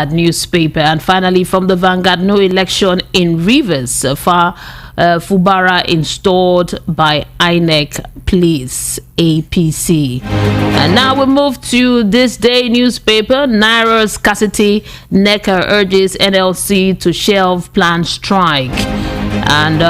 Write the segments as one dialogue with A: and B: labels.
A: newspaper. And finally, from the Vanguard, no election in Rivers. Fubara installed by INEC, please, APC. And now we move to this day newspaper. Naira's scarcity, NECA urges NLC to shelve planned strike. And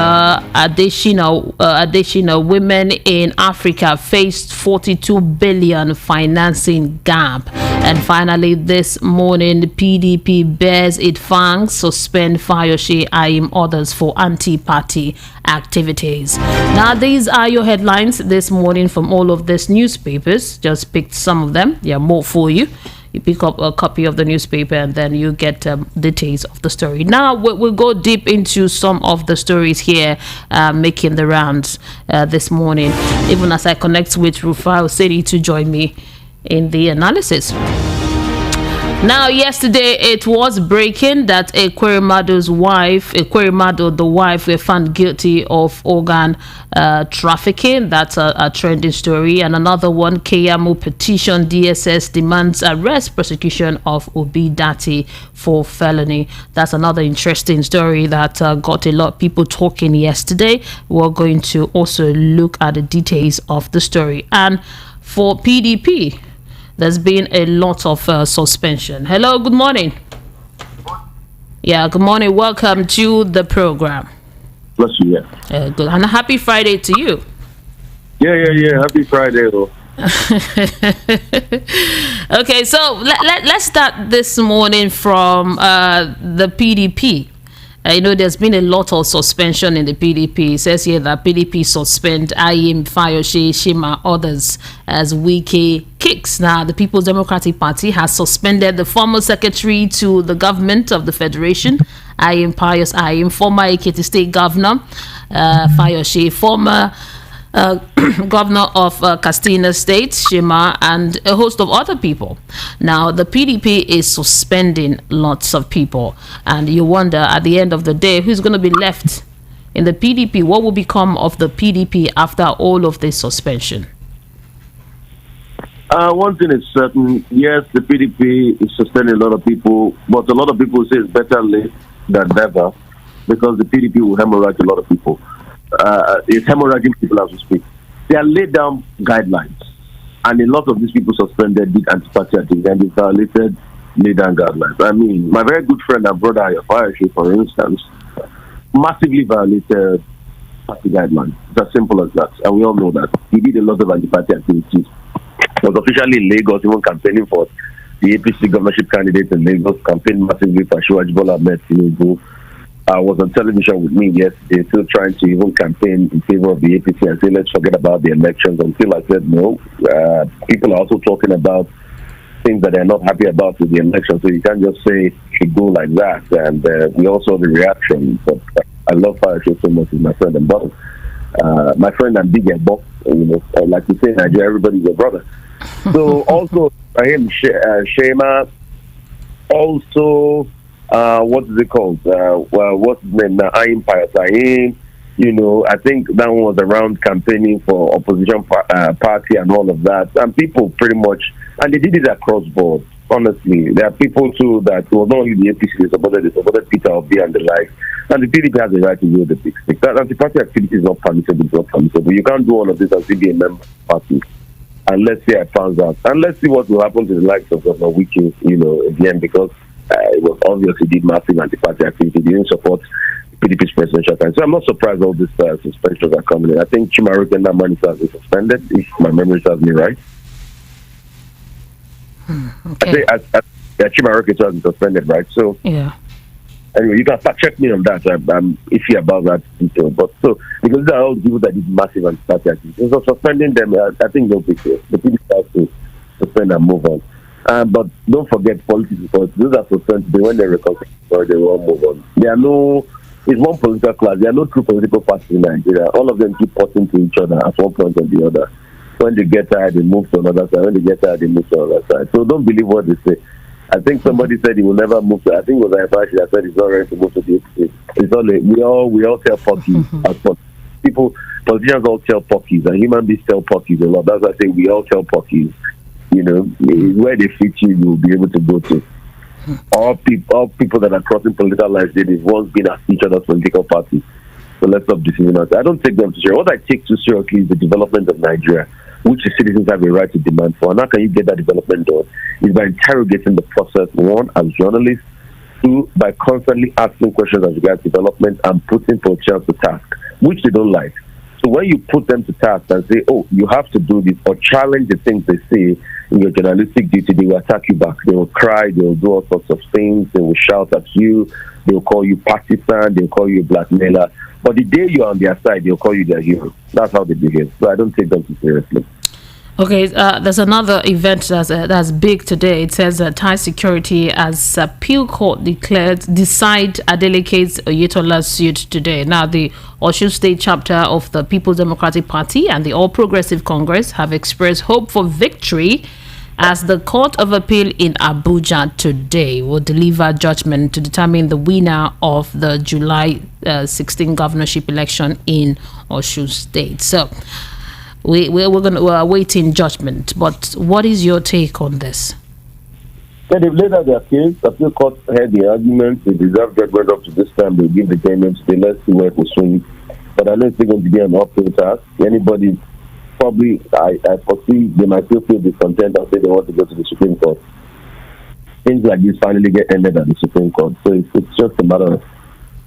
A: additional women in Africa faced 42 billion financing gap. And finally, this morning, the PDP bears its fangs, suspend Fayose, eyeing others for anti-party activities. Now, these are your headlines this morning from all of these newspapers. Just picked some of them. There are more for you. You pick up a copy of the newspaper and then you get details of the story. Now we'll go deep into some of the stories here making the rounds this morning, even as I connect with Rufai Oseni to join me in the analysis. Now, yesterday it was breaking that Ekwerimadu's wife, the wife, were found guilty of organ trafficking. That's a trending story. And another one, Keyamo petition, DSS demands arrest, prosecution of Obi Dati for felony. That's another interesting story that got a lot of people talking yesterday. We're going to also look at the details of the story. And for PDP, there's been a lot of suspension. Hello, good morning. Yeah, good morning. Welcome to the program.
B: Bless you,
A: yeah. Good. And a happy Friday to you.
B: Yeah. Happy Friday, though.
A: Okay, so let's start this morning from the PDP. There's been a lot of suspension in the PDP. It says here that PDP suspend Ayim, Fayose, Shima, others as Wike kicks. Now, the People's Democratic Party has suspended the former secretary to the government of the Federation, Ayim Pius Ayim, former Ekiti State Governor, Fayose, former governor of Castina State, Shima, and a host of other people. Now, the PDP is suspending lots of people, and you wonder at the end of the day who's going to be left in the PDP. What will become of the PDP after all of this suspension?
B: One thing is certain, yes, the PDP is suspending a lot of people, but a lot of people say it's better late than never, because the PDP will hemorrhage a lot of people. It's hemorrhaging people as we speak. They are laid down guidelines, and a lot of these people suspended did anti-party activities and they violated laid down guidelines. I mean, my very good friend and brother Fayose, for instance, massively violated party guidelines. It's as simple as that, and we all know that. He did a lot of anti-party activities. He was officially in Lagos, even campaigning for the APC governorship candidate in Lagos, campaigned massively for Asiwaju Bola Ahmed Tinubu. Was on television with me yesterday, still trying to even campaign in favor of the APC and say, let's forget about the elections, until I said no. People are also talking about things that they're not happy about with the election, so you can't just say it should go like that. And we also the reaction. But I love Fayose so much, he's my friend and brother. My friend and big boss, like you say in Nigeria, everybody's your brother. So also, Shema, also, what is it called? What's his name now? Ayim Pius Ayim. I think that one was around campaigning for opposition party and all of that. And people pretty much, and they did it across board. Honestly, there are people too that was not only the APC, they supported Peter Obi and the like. And the PDP has the right to use the big stick. That anti-party activity is not permissible. It's not permissible. You can't do all of this and still be a member of the party. And let's see how it pans out. And let's see what will happen to the likes of Governor Wike, at the end, because it was obvious he did massive anti-party activity. He didn't support PDP's presidential campaign. So I'm not surprised all these suspensions are coming in. I think Chimaroke and Naman has been suspended, if my memory serves me right.
A: Okay.
B: I think Chimaroke has been suspended, right? So,
A: yeah.
B: Anyway, you can fact check me on that. I'm iffy about that detail. But so, because these are all people that did massive anti-party activity. So suspending them, I think they'll be good. The PDP has to suspend and move on. But don't forget politics, because those are suspended when they recover, they will move on. It's one political class. There are no true political parties in Nigeria. All of them keep potting to each other at one point or the other. When they get tired, they move to another side. When they get tired, they move to another side. So don't believe what they say. I think somebody said he will never move to. I think it was Hypocrite that said he's not ready to move to the APC. It's all we all tell pockies. Politicians all tell pockies, and human beings tell pockies a lot. That's why I say we all tell pockies. Where they fit you, you'll be able to go to. All people that are crossing political lines, they've once been at each other's political parties. So let's stop deceiving us. I don't take them too seriously. What I take too seriously is the development of Nigeria, which the citizens have a right to demand for. And how can you get that development done? Is by interrogating the process, one, as journalists, two, by constantly asking questions as regards development and putting politicians to task, which they don't like. So when you put them to task and say, oh, you have to do this, or challenge the things they say in your journalistic duty, they will attack you back. They will cry, they will do all sorts of things, they will shout at you, they will call you partisan, they will call you a blackmailer. But the day you're on their side, they'll call you their hero. That's how they behave. So I don't take them too seriously.
A: Okay, there's another event that's big today. It says Thai security as appeal court decide Adeleke's Oyetola suit today. Now, the Osun State chapter of the People's Democratic Party and the All Progressive Congress have expressed hope for victory as the Court of Appeal in Abuja today will deliver judgment to determine the winner of the July 16 governorship election in Osun State. So we're awaiting judgment. But what is your take on this?
B: Yeah, they've laid out their case. The appeal court heard the arguments. They deserve judgment up to this time. They'll give the judgment. Let's see where it will swing. But I know it's going to be an uphill task. Anybody, probably, I foresee they might still feel discontent and say they want to go to the Supreme Court. Things like this finally get ended at the Supreme Court. So it's just a matter of,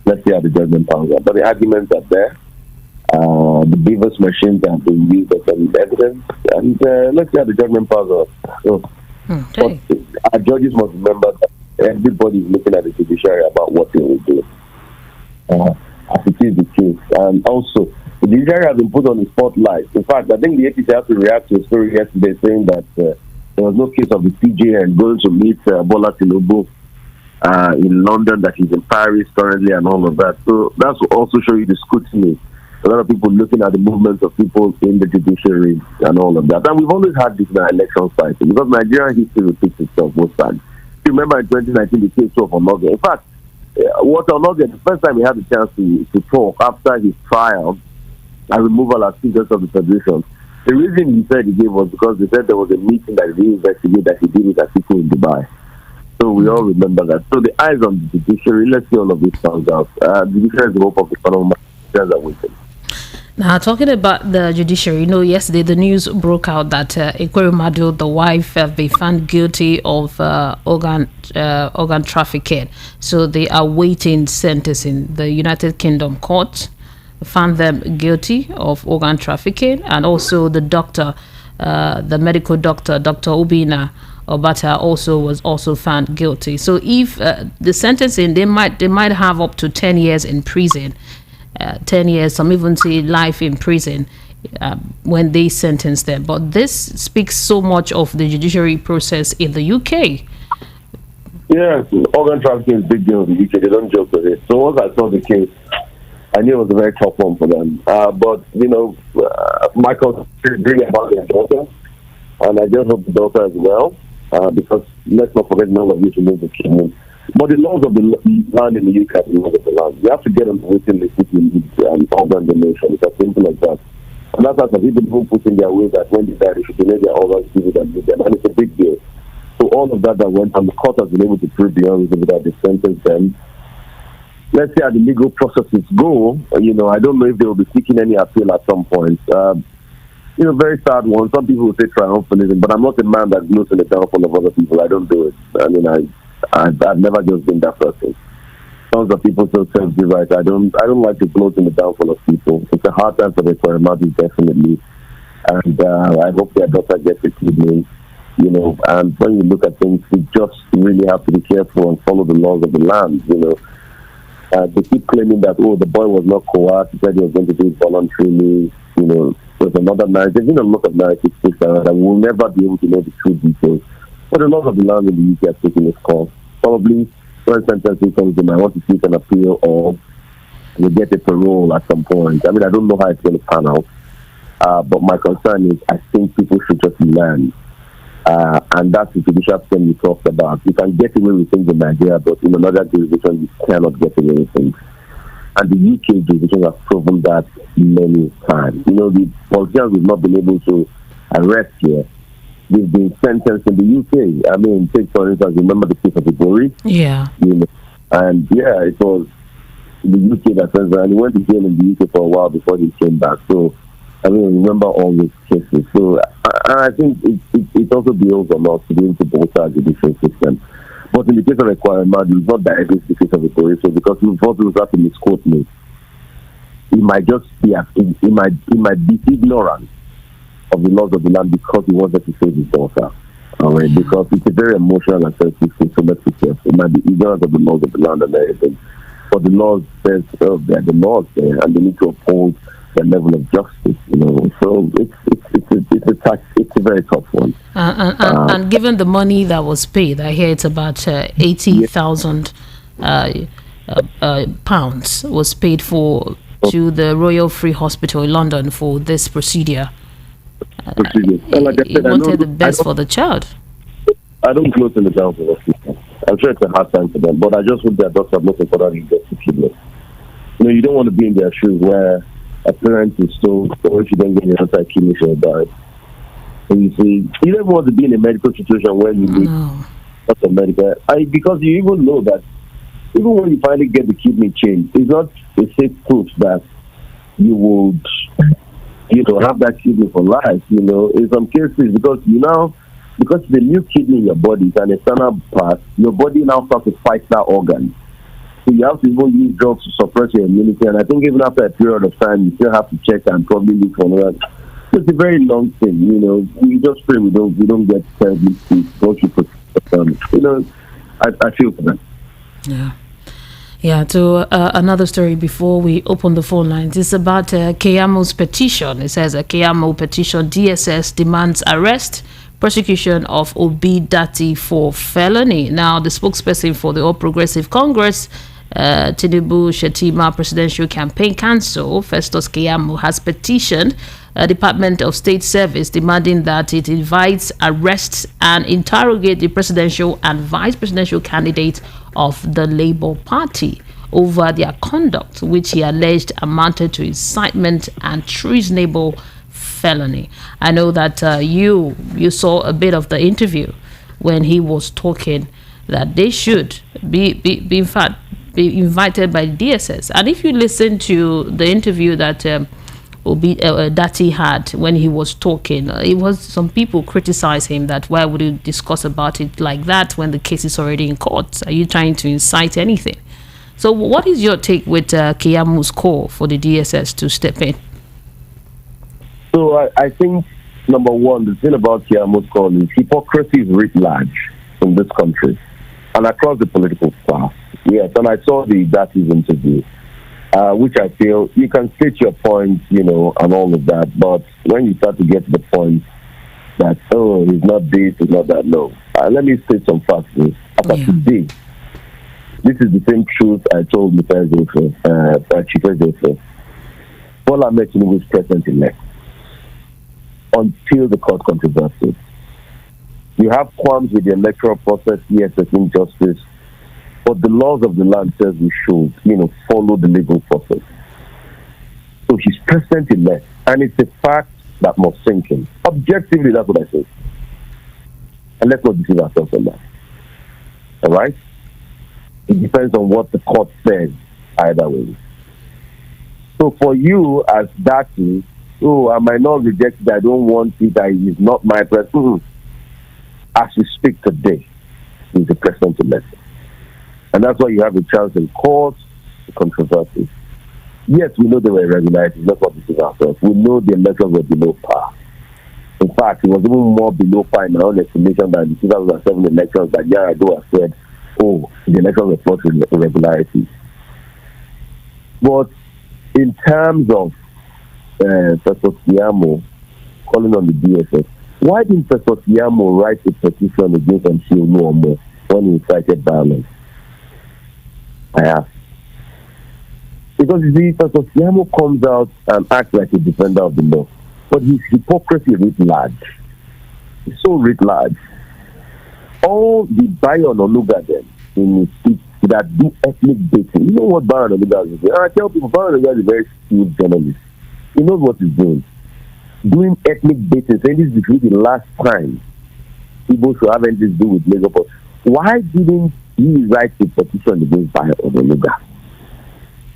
B: let's see how the judgment pans out. But the arguments are there. The Beavers machines have been used as evidence. And let's see how the judgment pans out. So,
A: okay.
B: But our judges must remember that everybody is looking at the judiciary about what they will do. As it is the case. And also, the judiciary has been put on the spotlight. In fact, I think the APC had to react to a story yesterday saying that there was no case of the CJN going to meet Bola Tinubu in London, that he's in Paris currently and all of that. So that will also show you the scrutiny. A lot of people looking at the movements of people in the judiciary and all of that. And we've always had this in our election cycle because Nigerian history repeats itself most times. You remember in 2019, the case of Onoge. In fact, what Onoge, the first time he had the chance to talk after his trial and removal as Chief Justice of the Federation, the reason he said he gave was because they said there was a meeting that he investigated that he did with Atiku in Dubai. So we all remember that. So the eyes on the judiciary, let's see all of this comes out. The judiciary is the hope of the economy. Are waiting.
A: Now, talking about the judiciary, yesterday the news broke out that Ekweremadu, the wife, have been found guilty of organ trafficking. So they are waiting sentencing. The United Kingdom court found them guilty of organ trafficking, and also the doctor, the medical doctor, Dr. Obina Obata, was also found guilty. So if the sentencing, they might have up to 10 years in prison. 10 years, some even say life in prison when they sentence them. But this speaks so much of the judiciary process in the UK.
B: Yeah, organ trafficking is a big deal in the UK. They don't joke with it. So once I saw the case, I knew it was a very tough one for them. But, Michael really about their daughter, and I just hope the daughter as well, because let's not forget none of you to know the kingdom. But the laws of the land in the UK are the laws of the land. You have to get on the waiting list if you need organ donation. It's as simple as that. And that's why some people put in their way that when they die, they should donate their organs to people that need them. And it's a big deal. So all of that went, and the court has been able to prove beyond reason that they sentenced them. Let's see how the legal processes go. I don't know if they will be seeking any appeal at some point. Very sad one. Some people will say triumphalism, but I'm not a man that gloats in the downfall of other people. I don't do it. I've never just been that person. Tons of people still serve the right. I don't like to gloat in the downfall of people. It's a hard time for the Ekweremadu, definitely. And I hope their daughter gets a kidney. And when you look at things, you just really have to be careful and follow the laws of the land. They keep claiming that, the boy was not coerced. He said he was going to do it voluntarily. There's another narrative. There's been a lot of narratives pushed around, and we'll never be able to know the true details. But the laws of the land in the UK are taking its course. Probably when sentencing comes, they might want to seek an appeal or they get a parole at some point. I don't know how it's going to pan out. But my concern is I think people should just learn. And that's the judicial system we talked about. You can get away with things in Nigeria, but in another jurisdiction, you cannot get away with things. And the UK jurisdiction has proven that many times. The politicians have not been able to arrest here. they've been sentenced in the UK. I mean, take for instance, remember the case of Ibori?
A: Yeah.
B: And yeah, it was the UK that sentenced, and he went to jail in the UK for a while before he came back. So, I mean, remember all these cases. So, I think it also builds on us to be able to bolster the judicial system. But in the case of Ekweremadu, it's not directly the case of Ibori. So, because we also have to misquote me, he might just be, he might be ignorant of the laws of the land because he wanted to save his daughter. Because it's a very emotional and sensitive thing, so let's be careful. It might be ignorant of the laws of the land and everything. But the laws says there are the laws there, and they need to uphold the level of justice. So it's a very tough one.
A: And given the money that was paid, I hear it's about 80,000 pounds was paid for to the Royal Free Hospital in London for this procedure.
B: Like I said,
A: wanted the best for the child.
B: I don't close in the down for hospital. I'm sure it's a hard time for them, but I just hope their doctor most importantly gets to kidney. You don't want to be in their shoes where a parent is told, or if you don't get your anti-kidney, she'll die. And you see, you don't want to be in a medical situation where you need not a medical. Because you even know that even when you finally get the kidney changed, it's not a safe proof that you would have that kidney for life. In some cases, because the new kidney in your body is an external part, your body now starts to fight that organ. So you have to even use drugs to suppress your immunity. And I think even after a period of time, you still have to check and probably look for another. It's a very long thing. We just pray we don't get terribly sick. Don't you put I feel for that.
A: Yeah. Yeah, to another story before we open the phone lines. It's about Keyamo's petition. It says a Keyamo petition, DSS demands arrest, prosecution of Obi Dati for felony. Now, the spokesperson for the All Progressive Congress, Tinubu Shetima Presidential Campaign Council, Festus Keyamo, has petitioned Department of State Service demanding that it invites, arrests, and interrogate the presidential and vice presidential candidate of the Labour Party over their conduct, which he alleged amounted to incitement and treasonable felony. I know that you saw a bit of the interview when he was talking that they should be invited by DSS. And if you listen to the interview that Dati had when he was talking, it was some people criticize him that why would you discuss about it like that when the case is already in court? Are you trying to incite anything? So what is your take with Keyamo's call for the DSS to step in?
B: So I think, number one, the thing about Keyamo's call is hypocrisy is writ large in this country and across the political class. Yes, and I saw the Dati's interview, which I feel you can state your points, and all of that, but when you start to get to the point that, he's not this, he's not that, no. Let me state some facts. Today, this is the same truth I told Mr. Chief Joseph. Bola Ahmed Tinubu is president-elect until the court controversy. You have qualms with the electoral process, yes, there's injustice, but the laws of the land says we should, follow the legal process. So he's president-elect, and it's a fact that must sink in. Objectively, that's what I say. And let's not deceive ourselves on that. All right? It depends on what the court says, either way. So for you, as Dati, I might not reject it, I don't want it, it's not my president. As we speak today, he's the president-elect. And that's why you have a chance in court, the controversy. Yes, we know there were irregularities, let's not deceive ourselves. We know the elections were below par. In fact, it was even more below par in my own estimation than the 2007 elections that Yar'Adua said, the elections were fraught with irregularities. But in terms of Festus Keyamo calling on the DSS, why didn't Festus Keyamo write a petition against Oluomo when he incited violence? I ask. Because you see, Festus Keyamo comes out and acts like a defender of the law, but his hypocrisy writ large. It's so writ large. All the Bayon Oluga then in his speech that do ethnic baiting. You know what Bayon Oluga is doing? I tell people Bayon Oluga is a very skilled journalist. He knows what he's doing. Doing ethnic baiting, saying this is the last time Igbo should have anything to do with Lagos. But why didn't he write a petition against Bayo Odeluga?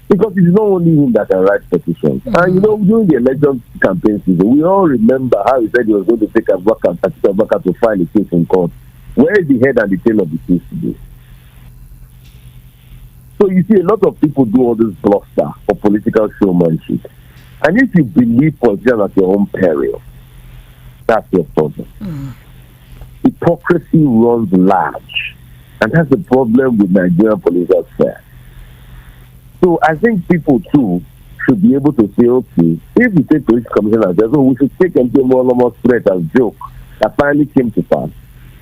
B: Because it's not only him that can write petitions. And you know, during the election campaign season, we all remember how he said he was going to take Abubakar to file a case in court. Where is the head and the tail of the case today? So you see, a lot of people do all this bluster for political showmanship. And if you believe politicians at your own peril, that's your problem. Hypocrisy runs large. And that's the problem with Nigerian political affairs. So I think people too should be able to say, okay, if we take police commissioner as well, we should take Oluomo's threat as joke that finally came to pass.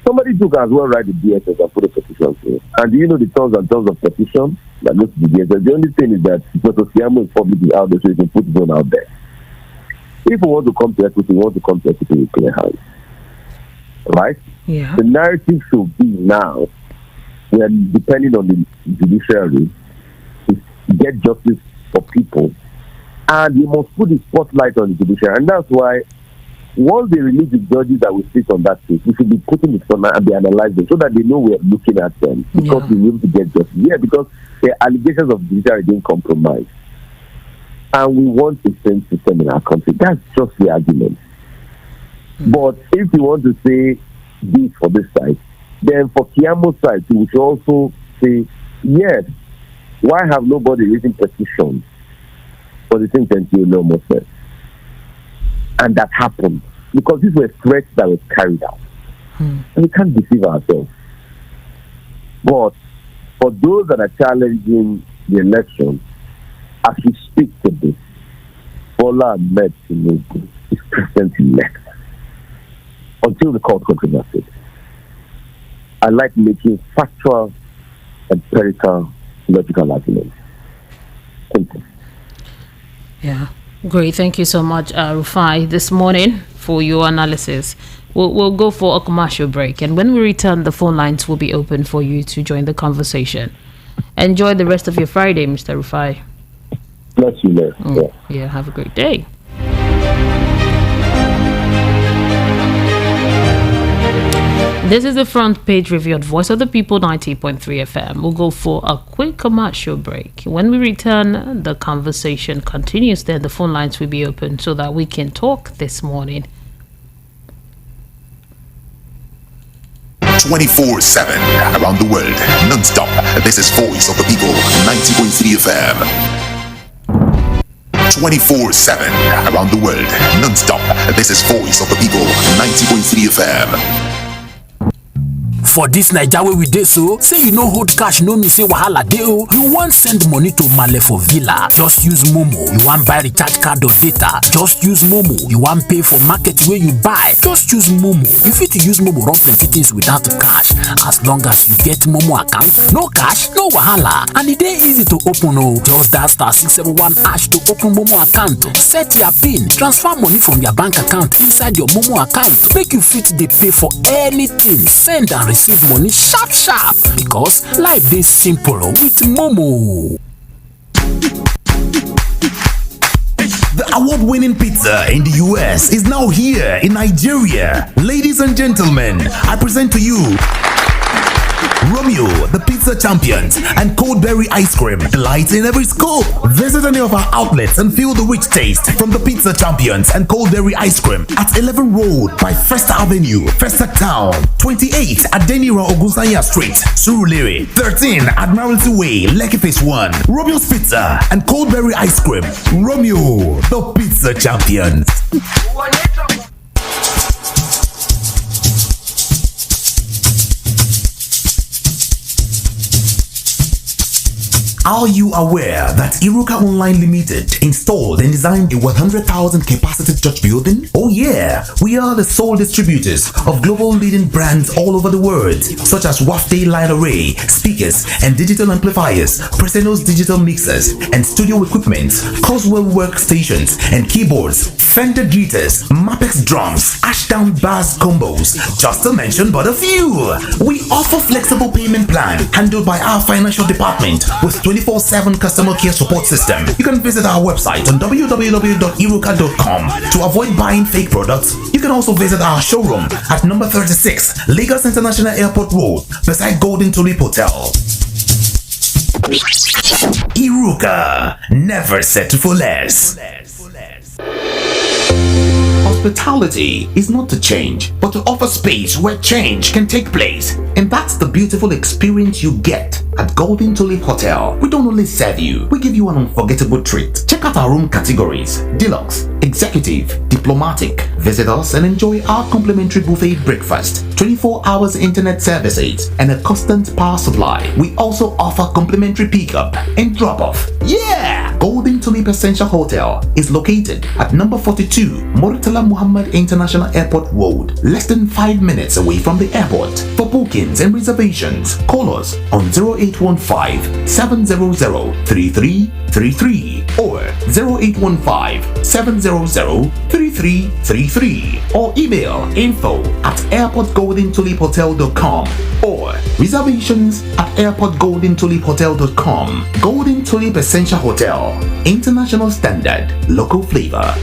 B: Somebody took as well write the DSS and put a petition to it. And do you know the tons and tons of petitions that go to the DSS? The only thing is that Dr. Keyamo is publicly out there, so you can put it on out there. If we want to come to equity, we want to come to equity with clear hands. Right?
A: Yeah.
B: The narrative should be now, when depending on the judiciary, get justice for people, and you must put the spotlight on the judiciary. And that's why once they release the judges that will sit on that case, we should be putting the spotlight and be analyzing so that they know we're looking at them, because we need to get justice. Yeah, because the allegations of judiciary being compromised, and we want a same system in our country. That's just the argument. But if you want to say this for this side, then for Keyamo's side, we should also say, yes, why have nobody written petitions for the things that Oluomo said? And that happened because these were threats that were carried out. And we can't deceive ourselves. But for those that are challenging the election, as we speak to this, Bola Ahmed Tinubu is president-elect until the court confirms it. I like making factual, empirical, logical arguments. Thank you.
A: Yeah, great. Thank you so much, Rufai, this morning for your analysis. We'll go for a commercial break, and when we return, the phone lines will be open for you to join the conversation. Enjoy the rest of your Friday, Mr. Rufai.
B: Bless you, man.
A: Yeah, have a great day. This is the front page review of Voice of the People 90.3 FM. We'll go for a quick commercial break. When we return, the conversation continues. Then the phone lines will be open so that we can talk this morning.
C: 24/7 around the world, non-stop. This is Voice of the People 90.3 FM. 24/7 around the world, non-stop. This is Voice of the People 90.3 FM.
D: For this Naija wey we dey so, say you no hold cash no mean say wahala dey o. You wan send money to Male for Villa, just use Momo. You wan buy recharge card or data, just use Momo. You wan pay for market wey you buy, just use Momo. You fit use Momo run plenty things without cash, as long as you get Momo account. No cash, no wahala, and e dey easy to open o. Just dial *671# to open Momo account. Set your PIN, transfer money from your bank account inside your Momo account. Make you fit dey pay for anything, send and receive money sharp sharp, because life dey simple with Momo.
C: The award-winning pizza in the US is now here in Nigeria. Ladies and gentlemen, I present to you Romeo, the pizza champions, and cold berry ice cream, delight in every scoop. Visit any of our outlets and feel the rich taste from the pizza champions and cold berry ice cream at 11 Road by First Avenue, First Town, 28 at Denira Ogunsanya Street, Surulere, 13 Admiralty Way, Lekki Phase 1. Romeo's Pizza and cold berry ice cream. Romeo, the pizza champions. Are you aware that Iruka Online Limited installed and designed a 100,000 capacity church building? Oh yeah, we are the sole distributors of global leading brands all over the world, such as Wafday Light Array, speakers and digital amplifiers, Preseno's digital mixers and studio equipment, Coswell workstations and keyboards, Fender guitars, Mapex drums, Ashdown bass combos, just to mention but a few. We offer flexible payment plan handled by our financial department with 24/7 customer care support system. You can visit our website on www.iruka.com to avoid buying fake products. You can also visit our showroom at number 36 Lagos International Airport Road beside Golden Tulip Hotel. Iruka, never settle for less. Hospitality is not to change, but to offer space where change can take place. And that's the beautiful experience you get at Golden Tulip Hotel. We don't only serve you, we give you an unforgettable treat. Check out our room categories: deluxe, executive, diplomatic. Visit us and enjoy our complimentary buffet breakfast, 24 hours internet services, and a constant power supply. We also offer complimentary pickup and drop-off. Yeah! Golden Tulip Essential Hotel is located at number 42 Murtala Muhammad International Airport Road, less than 5 minutes away from the airport. For bookings and reservations, call us on 0815-700-3333 or 0815-700-3333 or email info@airportgoldenTulipHotel.com or reservations at airportgoldentuliphotel.com. Golden Tulip Essential Hotel, international standard, local flavor.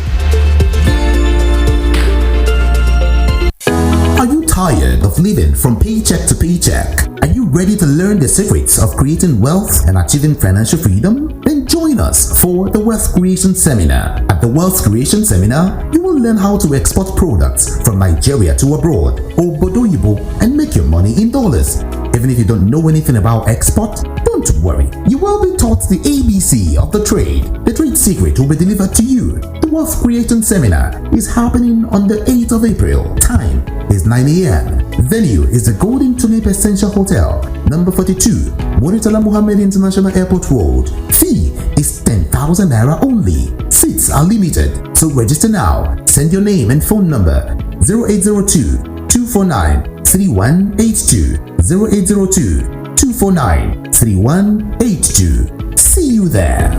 C: Are you tired of living from paycheck to paycheck? Are you ready to learn the secrets of creating wealth and achieving financial freedom? Then join us for the Wealth Creation Seminar. At the Wealth Creation Seminar, you will learn how to export products from Nigeria to abroad or Bodoyibo and make your money in dollars. Even if you don't know anything about export, don't worry. You will be taught the ABC of the trade. The trade secret will be delivered to you. The Wealth Creation Seminar is happening on the 8th of April. Time is 9 a.m. Venue is the Golden Tulip Essential Hotel, number 42, Murtala Muhammad International Airport Road. Fee is 10,000 naira only. Seats are limited, so register now. Send your name and phone number 0802-249-3182, 0802-249-3182. See you there.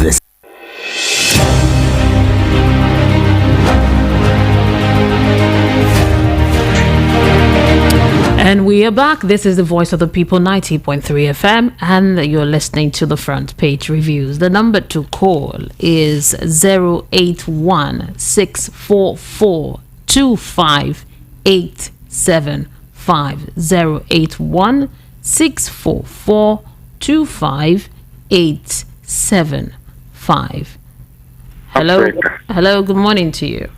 C: This
A: And we are back. This is the Voice of the People, 90.3 FM, and you're listening to the Front Page Reviews. The number to call is 081-644-25875. 081-644-25875. Hello. Hello, good morning to you.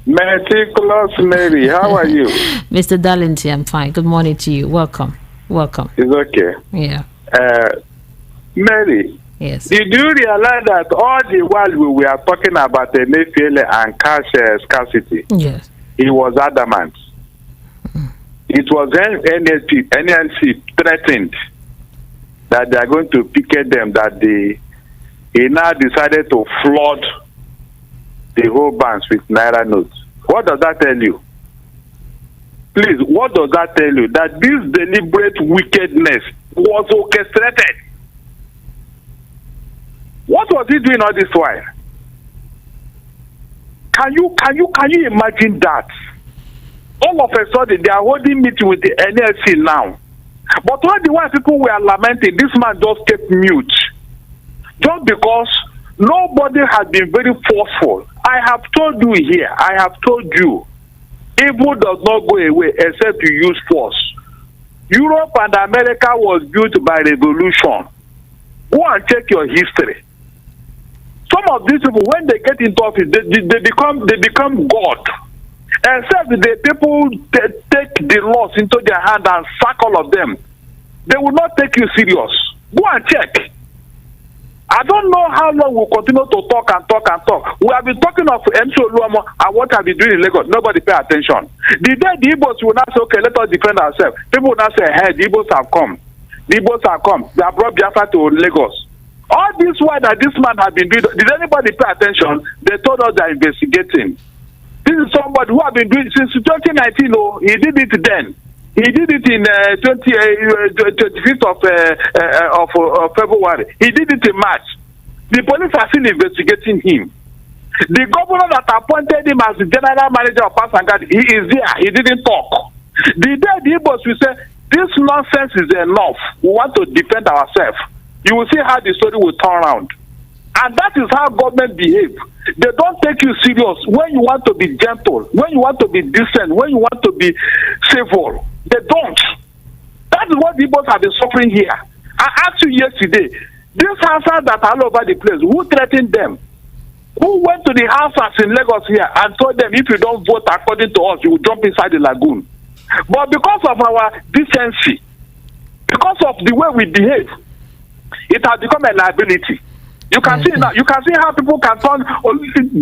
E: Meticulous Mary, how are you?
A: Mr. Darlington, I'm fine. Good morning to you. Welcome.
E: It's okay.
A: Yeah.
E: Mary.
A: Yes.
E: Did you realize that all the while we were talking about the Emefiele and cash scarcity?
A: Yes.
E: He was adamant. It was NLC threatened that they are going to picket them, that he now decided to flood the whole banks with Naira notes. What does that tell you? Please, what does that tell you? That this deliberate wickedness was orchestrated. What was he doing all this while? Can you imagine that? All of a sudden they are holding meeting with the NLC now. But all the while people were lamenting, this man just kept mute. Just because nobody has been very forceful. I have told you here, evil does not go away except you use force. Europe and America was built by revolution. Go and check your history. Some of these people, when they get into office, they become God. Except the people take the laws into their hand and sack all of them. They will not take you serious. Go and check. I don't know how long we'll continue to talk. We have been talking of MC Oluomo and what have been doing in Lagos. Nobody pay attention. The day the Igbos will not say, okay, let us defend ourselves. People will not say, hey, the Igbos have come. They have brought Biafra to Lagos. All this while that this man has been doing, did anybody pay attention? They told us they are investigating. This is somebody who has been doing since 2019. Oh, he did it then. He did it in 25th of February. He did it in March. The police are still investigating him. The governor that appointed him as the general manager of Pasangad, he is there. He didn't talk. The day the boss will say, This nonsense is enough. We want to defend ourselves. You will see how the story will turn around. And that is how government behave. They don't take you serious when you want to be gentle, when you want to be decent, when you want to be civil. They don't. That is what people have been suffering here. I asked you yesterday, these houses that are all over the place, who threatened them? Who went to the houses in Lagos here and told them, if you don't vote according to us, you will jump inside the lagoon? But because of our decency, because of the way we behave, it has become a liability. You can see now. You can see how people can turn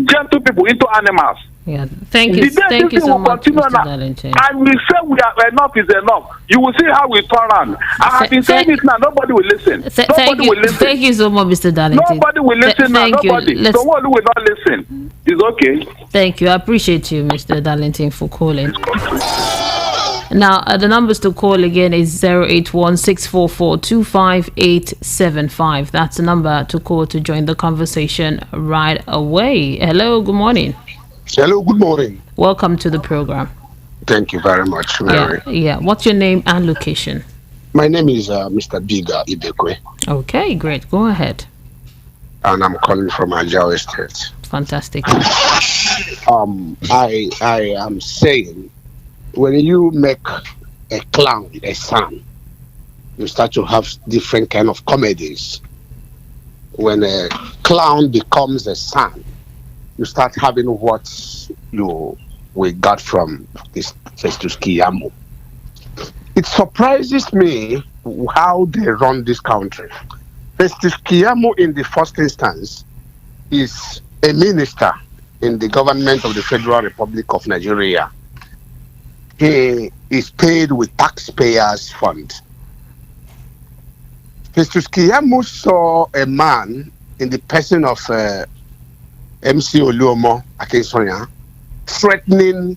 E: gentle people into animals.
A: Yeah, thank you. Thank you so much, Mr. Darlington.
E: And we say we are enough is enough. You will see how we turn around. I have been saying it now. Nobody will listen. Nobody will listen.
A: Thank you so much, Mr. Darlington.
E: Nobody will listen now. Nobody. Someone who will not listen. It's okay.
A: Thank you. I appreciate you, Mr. Darlington, for calling. Now, the numbers to call again is 081-644-25875. That's the number to call to join the conversation right away. Hello, good morning.
F: Hello, good morning.
A: Welcome to the program.
F: Thank you very much, Mary.
A: Yeah. What's your name and location?
F: My name is Mr. Biga Ibekwe.
A: Okay, great. Go ahead.
F: And I'm calling from Ajao Estate.
A: Fantastic.
F: I am saying, when you make a clown a son, you start to have different kind of comedies. When a clown becomes a son, you start having what we got from this Festus Keyamo. It surprises me how they run this country. Festus Keyamo, in the first instance, is a minister in the government of the Federal Republic of Nigeria. He is paid with taxpayers' funds. Festus Keyamo saw a man in the person of MC Oluomo Akinsonya threatening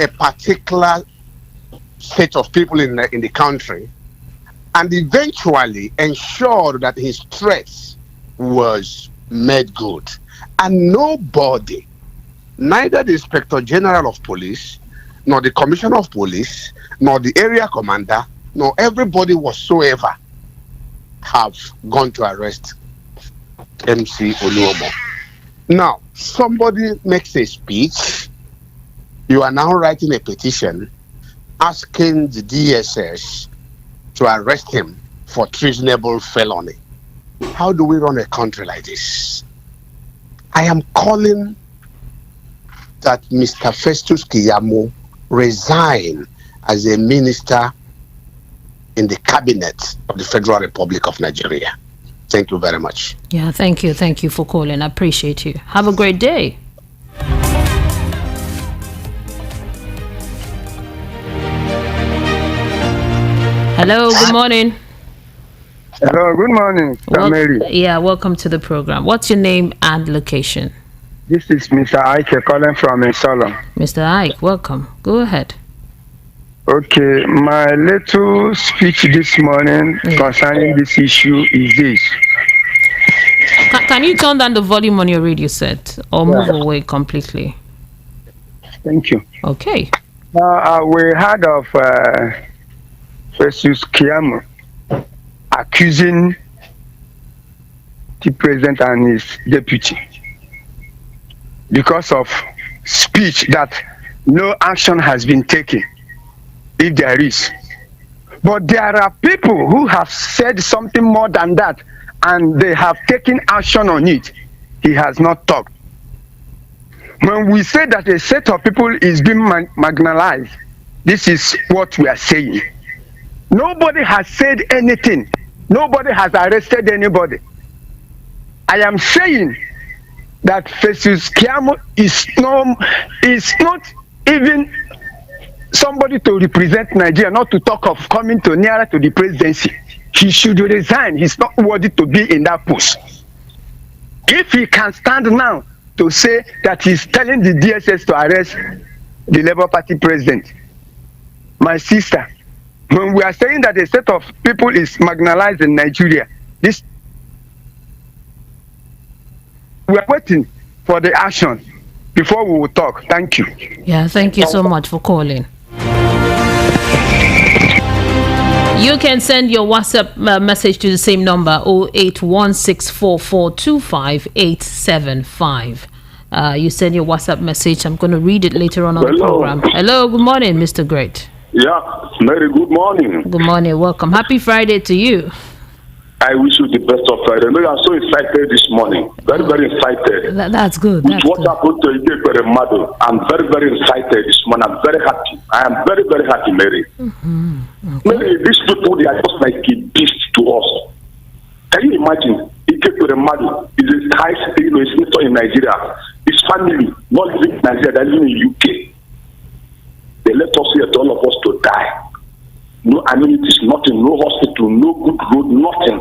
F: a particular set of people in the country, and eventually ensured that his threats was made good. And nobody, neither the Inspector General of Police, nor the Commissioner of Police, nor the area commander, nor everybody whatsoever have gone to arrest MC Oluomo. Now, somebody makes a speech, you are now writing a petition asking the DSS to arrest him for treasonable felony. How do we run a country like this? I am calling that Mr. Festus Keyamo resign as a minister in the cabinet of the Federal Republic of Nigeria. Thank you very much.
A: Yeah, thank you. Thank you for calling. I appreciate you. Have a great day. Hello, good morning.
G: Hello, good morning, Mary.
A: Yeah, welcome to the program. What's your name and location?
G: This is Mr. Ike calling from Insolo.
A: Mr. Ike, welcome. Go ahead.
G: Okay, my little speech this morning concerning this issue is this.
A: Can you turn down the volume on your radio set or move away completely?
G: Thank you.
A: Okay.
G: We heard of Festus Keyamo accusing the president and his deputy because of speech that no action has been taken, if there is. But there are people who have said something more than that, and they have taken action on it. He has not talked. When we say that a set of people is being marginalized, this is what we are saying. Nobody has said anything. Nobody has arrested anybody. I am saying that Festus Keyamo is not even somebody to represent Nigeria, not to talk of coming to nearer to the presidency. He should resign. He's not worthy to be in that post. If he can stand now to say that he's telling the DSS to arrest the Labour Party president, my sister, when we are saying that a set of people is marginalized in Nigeria, we are waiting for the action before we will talk. Thank you.
A: Yeah, thank you so much for calling. You can send your WhatsApp message to the same number 08164425875. You send your WhatsApp message. I'm going to read it later on the program. Hello, good morning, Mr. Great.
H: Yeah, Mary, good morning.
A: Good morning, welcome. Happy Friday to you.
H: I wish you the best of Friday. Mary, I'm so excited this morning. Very, very excited.
A: That's good.
H: With what happened to Ike Ekweremadu, I'm very, very excited this morning. I'm very happy. I am very, very happy, Mary. Okay. Mary, these people, they are just like a beast to us. Can you imagine? Ike Ekweremadu is a high senator in Nigeria. His family, not living in Nigeria, they're living in UK. They left us here, all of us to die. No amenities, nothing, no hospital, no good road, nothing.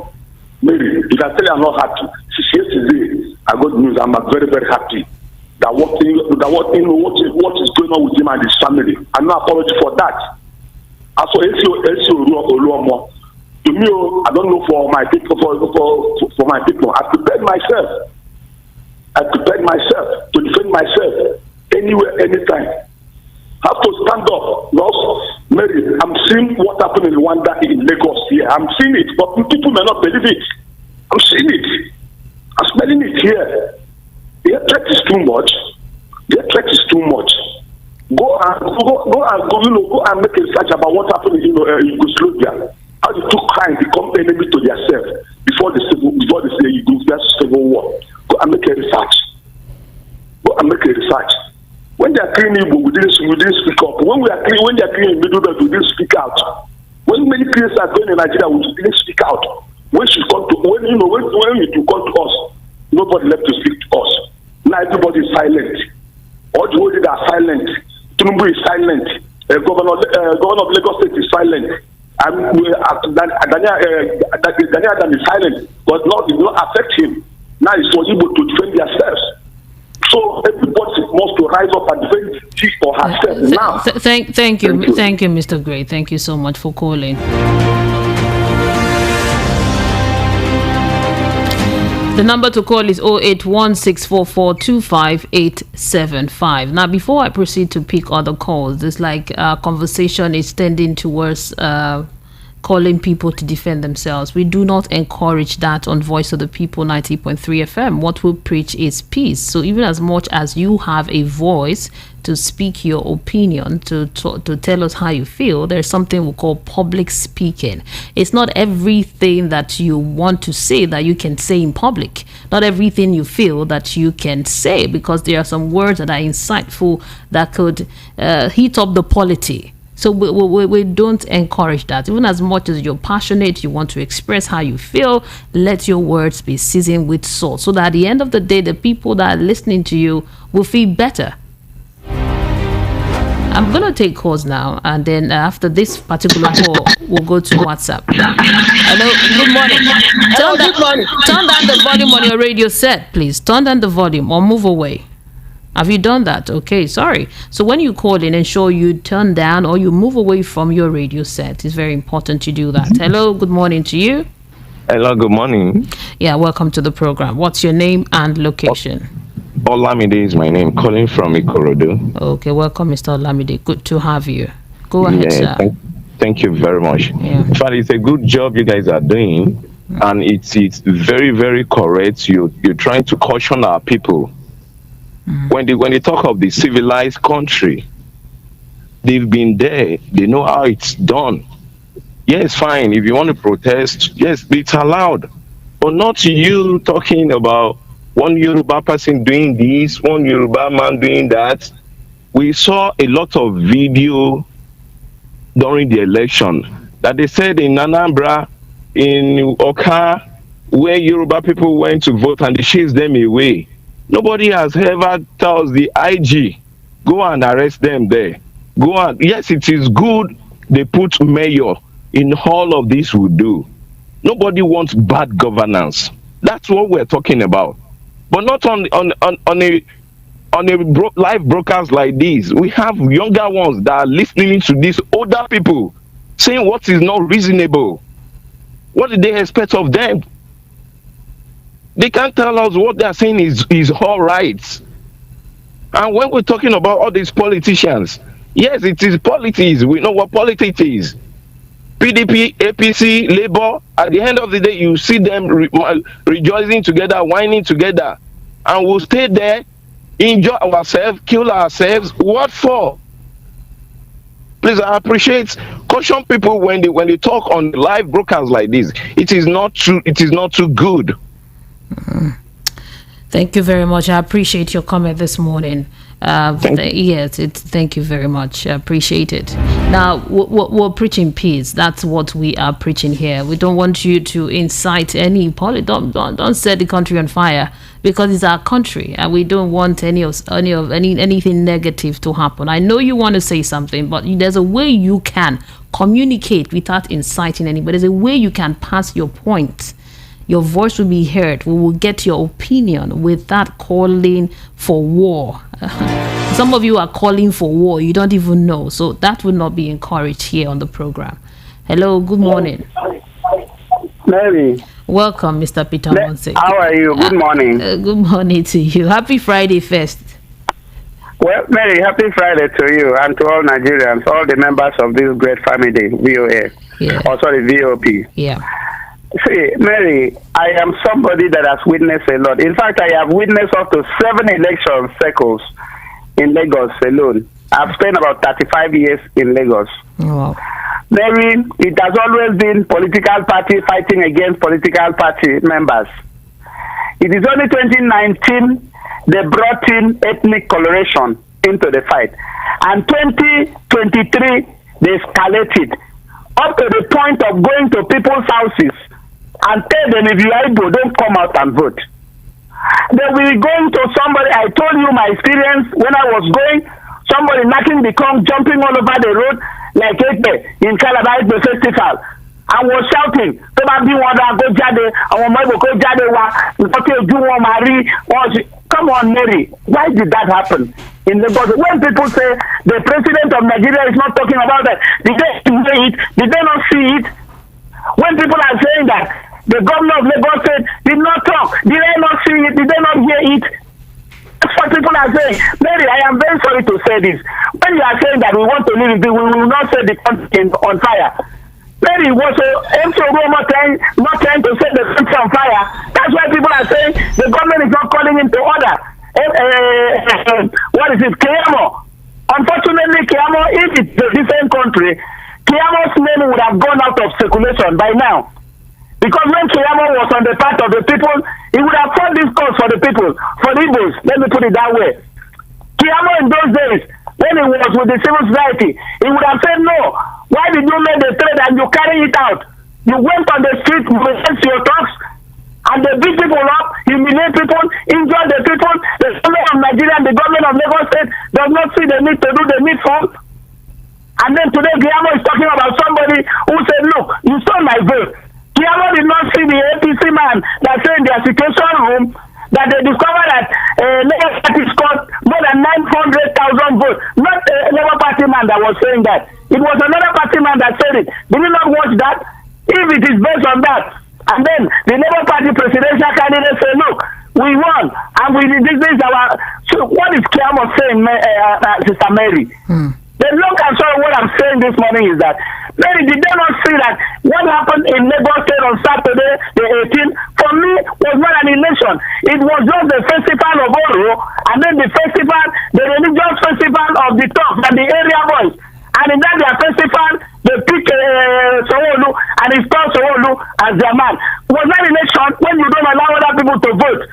H: Mary, if I tell you I'm not happy, since yesterday I got news, I'm very, very happy that what is going on with him and his family. I'm not apology for that. As for Oluomo, to me, I don't know for my people, for my people. I prepared myself to defend myself anywhere, anytime. Have to stand up. Mary, I'm seeing what happened in Rwanda in Lagos here. I'm seeing it, but people may not believe it. I'm seeing it. I'm smelling it here. The threat is too much. Go and make a research about what happened in Yugoslavia. How the two crimes become enemy to themselves before the civil war. Go and make a research. When they are cleaning Igbo, we didn't speak up. When they are cleaning Middle Belt, we didn't speak out. When many places are going in Nigeria, we didn't speak out. When it will come to us, nobody left to speak to us. Now everybody is silent. All the world are silent. Tinubu is silent. Governor of Lagos State is silent. Daniel Adam is silent, but Lord did not affect him. Now it's for Igbo to defend themselves. So everybody wants to rise up and defend his or herself now.
A: Thank you, Mr. Gray. Thank you so much for calling. The number to call is 08164425875. Now, before I proceed to pick other calls, this conversation is tending towards calling people to defend themselves. We do not encourage that on Voice of the People 90.3 FM. What we preach is peace. So even as much as you have a voice to speak your opinion, to tell us how you feel, there's something we call public speaking. It's not everything that you want to say that you can say in public. Not everything you feel that you can say, because there are some words that are insightful that could heat up the polity. So we don't encourage that. Even as much as you're passionate, you want to express how you feel, let your words be seasoned with salt, so that at the end of the day, the people that are listening to you will feel better. I'm going to take calls now, and then after this particular call, we'll go to WhatsApp. Hello, good morning. Turn down the volume on your radio set, please. Turn down the volume or move away. Have you done that? Okay, sorry. So when you call in, ensure you turn down or you move away from your radio set. It's very important you do that. Hello, good morning to you.
I: Hello, good morning.
A: Yeah, welcome to the program. What's your name and location?
I: Olamide is my name, calling from Ikorodu.
A: Okay, welcome, Mr. Olamide. Good to have you. Go ahead, sir.
I: Thank you very much.
A: Yeah.
I: In fact, it's a good job you guys are doing, and it's very, very correct. You're trying to caution our people. When they talk of the civilized country, they've been there. They know how it's done. Yes, fine. If you want to protest, yes, it's allowed. But not you talking about one Yoruba person doing this, one Yoruba man doing that. We saw a lot of video during the election that they said in Anambra, in Oka, where Yoruba people went to vote and they chased them away. Nobody has ever told the IG, go and arrest them there. Yes, it is good they put mayor in all of this we do. Nobody wants bad governance. That's what we're talking about. But not on a live broadcast like this. We have younger ones that are listening to these older people saying what is not reasonable. What do they expect of them? They can't tell us what they are saying is all right. And when we're talking about all these politicians, yes, it is politics. We know what politics is. PDP, APC, Labour. At the end of the day, you see them rejoicing together, whining together, and we'll stay there, enjoy ourselves, kill ourselves. What for? Please, I appreciate, caution people when they talk on live broadcasts like this. It is not true. It is not too good.
A: Thank you very much. I appreciate your comment this morning. Thank you very much. I appreciate it. Now, we're preaching peace. That's what we are preaching here. We don't want you to incite any don't set the country on fire, because it's our country and we don't want anything negative to happen. I know you want to say something, but there's a way you can communicate without inciting anybody. There's a way you can pass your point. Your voice will be heard. We will get your opinion without calling for war. Some of you are calling for war. You don't even know. So that will not be encouraged here on the program. Hello, good morning.
J: Mary.
A: Welcome, Mr. Peter Monse.
J: How are you? Good morning.
A: Good morning to you. Happy Friday first.
J: Well, Mary, happy Friday to you and to all Nigerians, all the members of this great family, VOA.
A: Yeah.
J: Oh, sorry, VOP.
A: Yeah.
J: See, Mary, I am somebody that has witnessed a lot. In fact, I have witnessed up to 7 election cycles in Lagos alone. I've spent about 35 years in Lagos.
A: Wow.
J: Mary, it has always been political party fighting against political party members. It is only 2019 they brought in ethnic coloration into the fight. And 2023, they escalated up to the point of going to people's houses and tell them, if you are Igbo, don't come out and vote. They will go to somebody. I told you my experience when I was going. Somebody knocking the car, jumping all over the road like Ike in Calabar Ike Festival. I was shouting, come on, Mary. Why did that happen? In Lagos, when people say the president of Nigeria is not talking about that, did they hear it? Did they not see it? When people are saying that the governor of Lagos said, did not talk, did they not see it? Did they not hear it? That's what people are saying. Mary, I am very sorry to say this. When you are saying that we want to leave it, we will not set the country on fire. Mary was MC Oluomo not trying to set the country on fire. That's why people are saying the government is not calling into order. What is it? Keyamo. Unfortunately, Keyamo, if it's a different country, Keyamo's name would have gone out of circulation by now. Because when Keyamo was on the part of the people, he would have fought this cause for the people, for the Igbos. Let me put it that way. Keyamo in those days, when he was with the civil society, he would have said, no, why did you make the threat and you carry it out? You went on the street against your talks, and they beat people up, humiliate people, injure the people. The government of Nigeria and the government of Lagos State does not see the need to do the needful. And then today, Keyamo is talking about somebody who said, look, you stole my vote. Keyamo did not see the APC man that said in their situation room that they discovered that Labour Party scored more than 900,000 votes. Not a Labour Party man that was saying that. It was another party man that said it. Did you not watch that? If it is based on that, and then the Labour Party presidential candidate say, look, we won, and this is our... So what is Keyamo saying, Sister Mary? The long and short of what I'm saying this morning is that, Mary, did they not see that what happened in Lagos State on Saturday, the 18th, for me, was not an election. It was just the festival of Oro, and then the festival, the religious festival of the top and the area boys. And in that their festival, they pick Sowolu and install Sowolu as their man. Was that election when you don't allow other people to vote?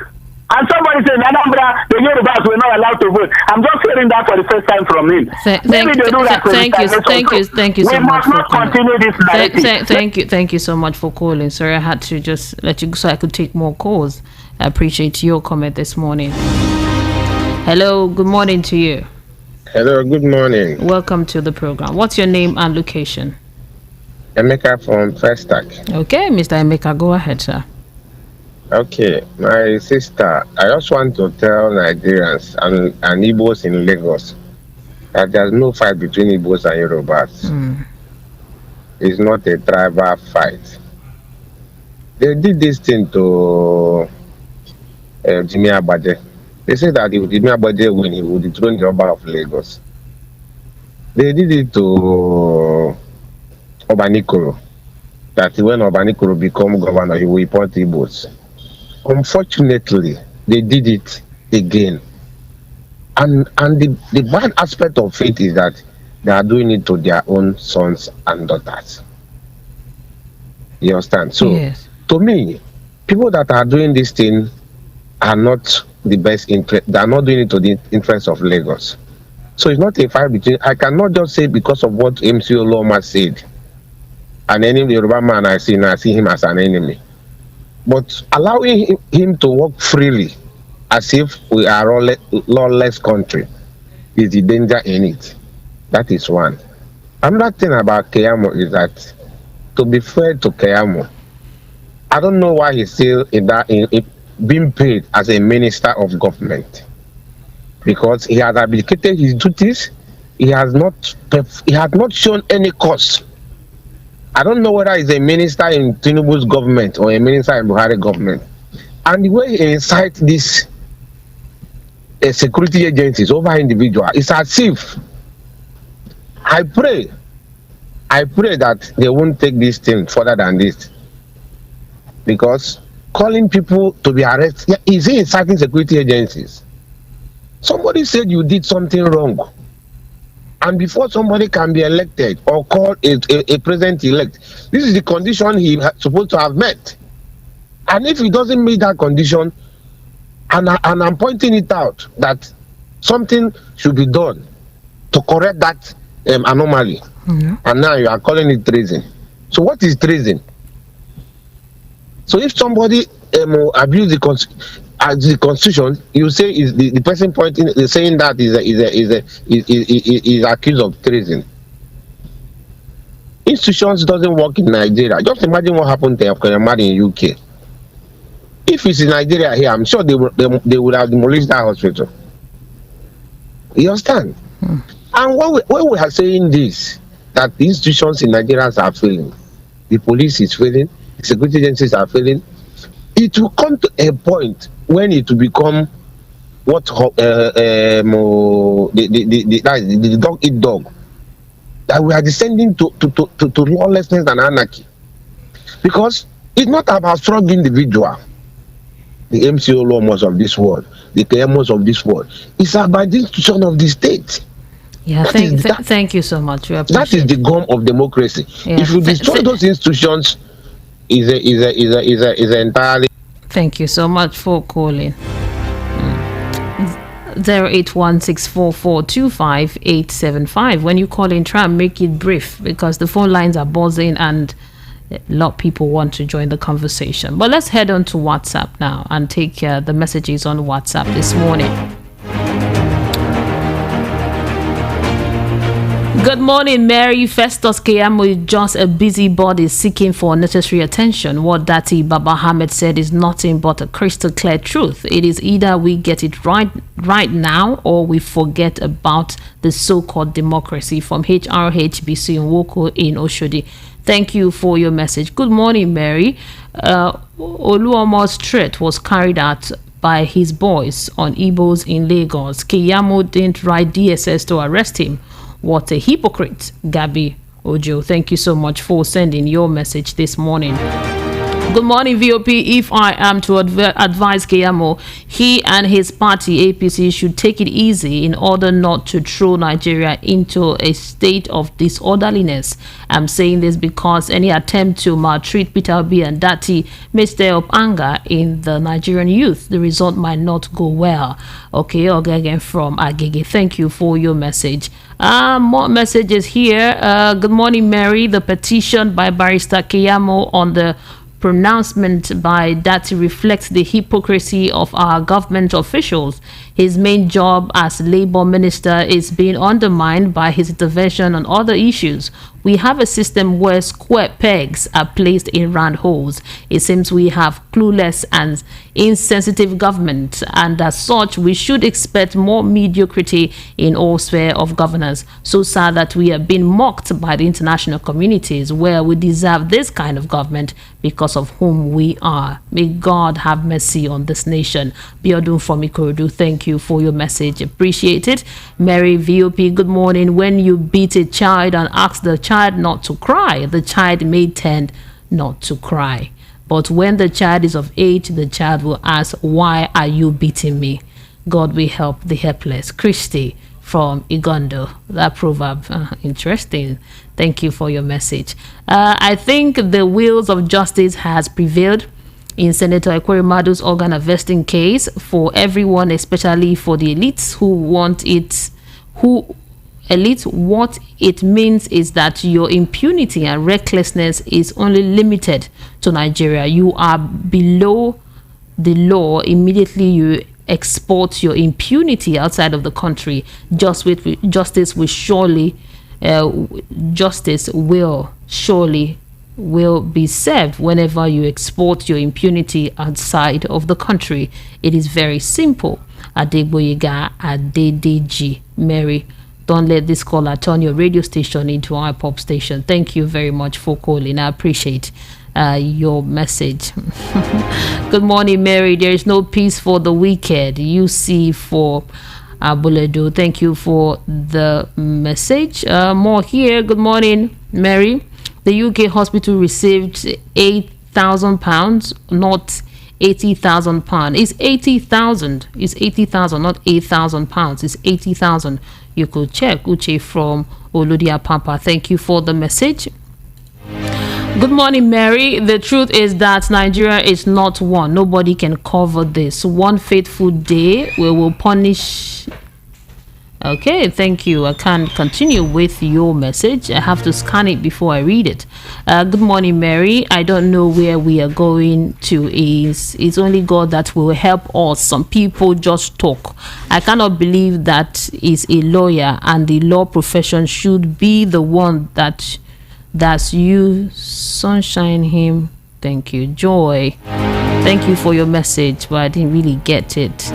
J: And somebody said, Anambra, the Yorubas were not allowed to vote. I'm just hearing that for the first time from him.
A: Thank you so much for
J: continue this narrative.
A: Thank you so much for calling. Sorry, I had to just let you go so I could take more calls. I appreciate your comment this morning. Hello, good morning to you.
K: Hello, good morning.
A: Welcome to the program. What's your name and location?
K: Emeka from Festac.
A: Okay, Mr. Emeka, go ahead, sir.
K: Okay, my sister, I just want to tell Nigerians and Igbos in Lagos that there's no fight between Igbos and Yorubas. It's not a tribal fight. They did this thing to Jimmy Abade. They said that if Jimmy Abade win, he would dethrone the Oba of Lagos. They did it to Obanikoro, that when Obanikoro become governor, he will report Igbos. Unfortunately, they did it again. And the bad aspect of it is that they are doing it to their own sons and daughters. You understand? So,
A: yes.
K: To me, people that are doing this thing are not the best interest. They are not doing it to the interest of Lagos. So it's not a fight between. I cannot just say because of what MC Oluomo said, an enemy Yoruba man I see him as an enemy. But allowing him to walk freely, as if we are a lawless country, is the danger in it. That is one. Another thing about Keyamo is that, to be fair to Keyamo, I don't know why he's still being paid as a minister of government, because he has abdicated his duties. He has not shown any cause. I don't know whether he's a minister in Tinubu's government or a minister in Buhari government. And the way he incites these security agencies over individuals, it's as if I pray that they won't take this thing further than this. Because calling people to be arrested, is he inciting security agencies? Somebody said you did something wrong. And before somebody can be elected or called a president-elect, this is the condition he's supposed to have met. And if he doesn't meet that condition, and I'm pointing it out that something should be done to correct that anomaly, and now you are calling it treason. So what is treason? So if somebody abuse the constitution, you say is the person pointing, saying that is accused of treason. Institutions doesn't work in Nigeria. Just imagine what happened to Ike Ekweremadu in UK. If it's in Nigeria here, I'm sure they would have demolished that hospital. You understand? And when we are saying this, that the institutions in Nigeria are failing, the police is failing, the security agencies are failing, it will come to a point when it will become what the dog eat dog. That we are descending to lawlessness and anarchy. Because it's not about strong individual, the MC Oluomos of this world, the Keyamos of this world. It's about the institution of the state.
A: Yeah, thank you so much.
K: That is the gum of democracy. Yeah. If you destroy those institutions, is entirely.
A: Thank you so much for calling. 08164425875. When you call in, try and make it brief, because the phone lines are buzzing and a lot of people want to join the conversation. But let's head on to WhatsApp now and take the messages on WhatsApp this morning. Good morning, Mary. Festus Keyamo is just a busybody seeking for necessary attention. What Dati Baba Ahmed said is nothing but a crystal clear truth. It is either we get it right now or we forget about the so-called democracy. From HRHBC in Woko in Oshodi. Thank you for your message. Good morning, Mary. Oluomo's threat was carried out by his boys on Igbos in Lagos. Keyamo didn't write DSS to arrest him. What a hypocrite, Gabi Ojo. Thank you so much for sending your message this morning. Good morning, VOP. If I am to advise Keyamo, he and his party, APC, should take it easy in order not to throw Nigeria into a state of disorderliness. I'm saying this because any attempt to maltreat Peter Obi and Dati may stir up anger in the Nigerian youth. The result might not go well. Okay, again from Agege. Thank you for your message. More messages here. Good morning, Mary. The petition by Barrister Keyamo on the pronouncement by Dati reflects the hypocrisy of our government officials. His main job as Labour Minister is being undermined by his intervention on other issues. We have a system where square pegs are placed in round holes. It seems we have clueless and insensitive government, and as such, we should expect more mediocrity in all spheres of governance. So sad that we are being mocked by the international communities, where we deserve this kind of government because of whom we are. May God have mercy on this nation. Biodun from Ikorodu, thank you for your message. Appreciate it. Mary VOP, good morning. When you beat a child and ask the child child not to cry, the child may tend not to cry. But when the child is of age, the child will ask, why are you beating me? God will help the helpless. Christy from Igondo. That proverb, interesting. Thank you for your message. I think the wheels of justice has prevailed in Senator Ekweremadu's organ harvesting case for everyone, especially for the elites who want it, what it means is that your impunity and recklessness is only limited to Nigeria. You are below the law. Immediately you export your impunity outside of the country. Justice will surely be served whenever you export your impunity outside of the country. It is very simple. Adegboyega Adedeji Mary. Don't let this caller turn your radio station into our pop station. Thank you very much for calling. I appreciate your message. Good morning, Mary. There is no peace for the wicked. You see for Abuledo. Thank you for the message. More here. Good morning, Mary. The UK hospital received £8,000, not £80,000. It's 80,000. It's 80,000, not £8,000. It's 80,000. You could check. Uche from Oludia Pampa. Thank you for the message. Good morning, Mary. The truth is that Nigeria is not one. Nobody can cover this. One fateful day we will punish. Okay, thank you. I can't continue with your message. I have to scan it before I read it. Good morning, Mary. I don't know where we are going to. It's only God that will help us. Some people just talk. I cannot believe that is a lawyer and the law profession should be the one that's you sunshine him. Thank you. Joy. Thank you for your message, but I didn't really get it.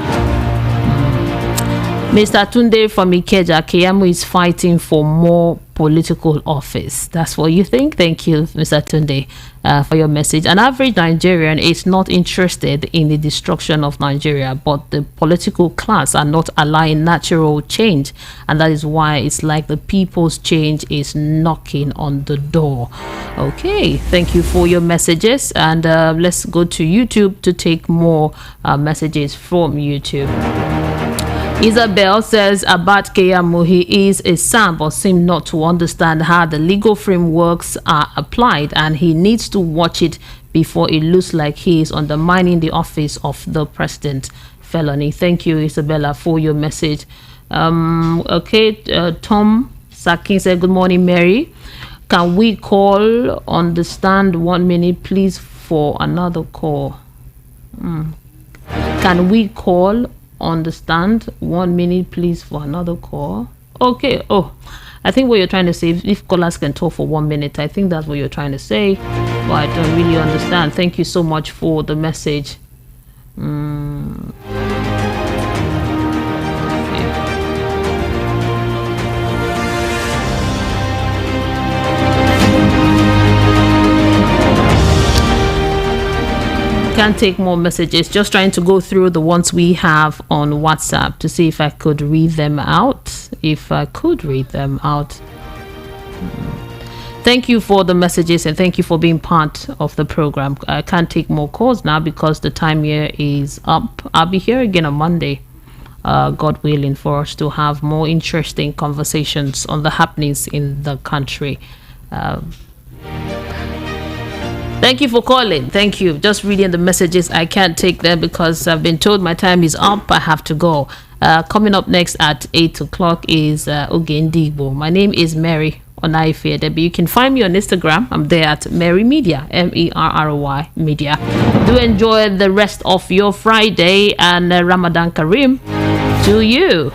A: Mr. Tunde from Ikeja, Keyamo is fighting for more political office. That's what you think? Thank you, Mr. Tunde, for your message. An average Nigerian is not interested in the destruction of Nigeria, but the political class are not allowing natural change. And that is why it's like the people's change is knocking on the door. Okay, thank you for your messages. And let's go to YouTube to take more messages from YouTube. Isabel says about Keyamo, he is a son but seems not to understand how the legal frameworks are applied, and he needs to watch it before it looks like he is undermining the office of the president. Felony. Thank you, Isabella, for your message. Tom Sakin said, good morning, Mary. Can we call on the stand 1 minute, please, for another call? Can we call on the stand 1 minute, please, for another call? Okay. Oh, I think what you're trying to say, if callers can talk for 1 minute, I think that's what you're trying to say, but I don't really understand. Thank you so much for the message. Can't take more messages. Just trying to go through the ones we have on WhatsApp to see if I could read them out. Thank you for the messages and thank you for being part of the program. I can't take more calls now because the time here is up. I'll be here again on Monday, God willing, for us to have more interesting conversations on the happenings in the country. Thank you for calling. Thank you. Just reading the messages. I can't take them because I've been told my time is up. I have to go. Coming up next at 8 o'clock is Ogendigbo. My name is Mary Onaife. You can find me on Instagram. I'm there at Mary Media, MERRY Media. Do enjoy the rest of your Friday and Ramadan Kareem to you.